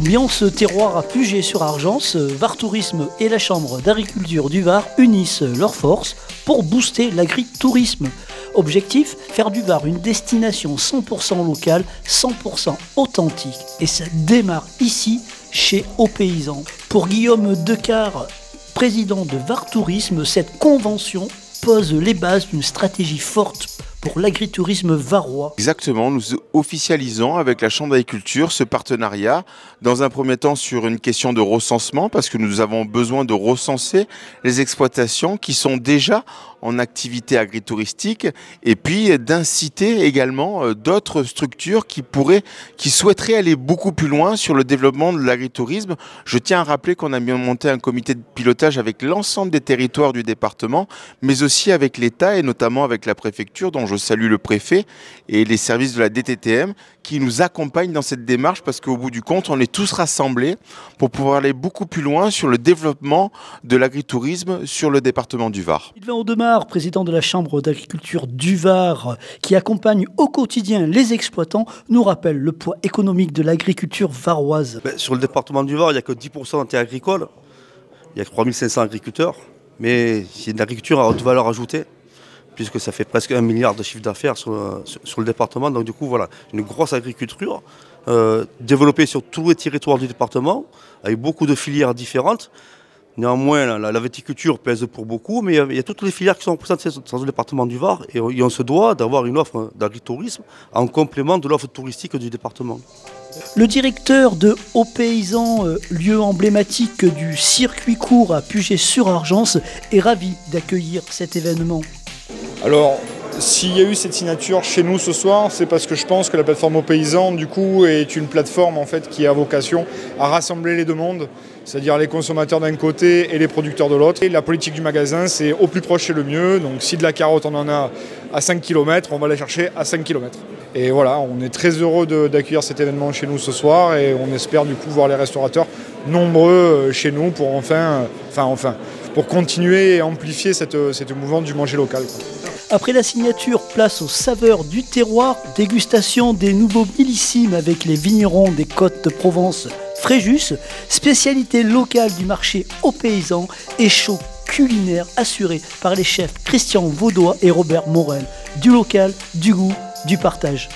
Ambiance terroir à Puget-sur-Argence, Var Tourisme et la Chambre d'agriculture du Var unissent leurs forces pour booster l'agritourisme. Objectif, faire du Var une destination 100% locale, 100% authentique. Et ça démarre ici, chez Aux Paysans. Pour Guillaume Decart, président de Var Tourisme, cette convention pose les bases d'une stratégie forte pour l'agritourisme varois. Exactement, nous officialisons avec la Chambre d'agriculture ce partenariat, dans un premier temps sur une question de recensement, parce que nous avons besoin de recenser les exploitations qui sont déjà en activité agritouristique, et puis d'inciter également d'autres structures qui souhaiteraient aller beaucoup plus loin sur le développement de l'agritourisme. Je tiens à rappeler qu'on a bien monté un comité de pilotage avec l'ensemble des territoires du département, mais aussi avec l'État et notamment avec la préfecture, dont je salue le préfet et les services de la DTTM qui nous accompagnent dans cette démarche, parce qu'au bout du compte, on est tous rassemblés pour pouvoir aller beaucoup plus loin sur le développement de l'agritourisme sur le département du Var. Sylvain Audemars, président de la Chambre d'agriculture du Var, qui accompagne au quotidien les exploitants, nous rappelle le poids économique de l'agriculture varoise. Sur le département du Var, il n'y a que 10% de terres agricoles, il y a 3500 agriculteurs, mais c'est une agriculture à haute valeur ajoutée, puisque ça fait presque 1 milliard de chiffre d'affaires sur le département. Donc du coup, voilà, une grosse agriculture développée sur tous les territoires du département, avec beaucoup de filières différentes. Néanmoins, la viticulture pèse pour beaucoup, mais il y a toutes les filières qui sont représentées dans le département du Var, et on se doit d'avoir une offre d'agritourisme en complément de l'offre touristique du département. Le directeur de Aux Paysans, lieu emblématique du circuit court à Puget-sur-Argence, est ravi d'accueillir cet événement. Alors, s'il y a eu cette signature chez nous ce soir, c'est parce que je pense que la plateforme Aux Paysans, du coup, est une plateforme en fait qui a vocation à rassembler les deux mondes, c'est-à-dire les consommateurs d'un côté et les producteurs de l'autre. Et la politique du magasin, c'est au plus proche c'est le mieux. Donc, si de la carotte on en a à 5 km, on va la chercher à 5 km. Et voilà, on est très heureux d'accueillir cet événement chez nous ce soir, et on espère du coup voir les restaurateurs nombreux chez nous pour pour continuer et amplifier cette mouvement du manger local, quoi. Après la signature, place aux saveurs du terroir, dégustation des nouveaux millésimes avec les vignerons des Côtes de Provence Fréjus, spécialité locale du marché Aux Paysans et show culinaire assuré par les chefs Christian Vaudois et Robert Morel. Du local, du goût, du partage.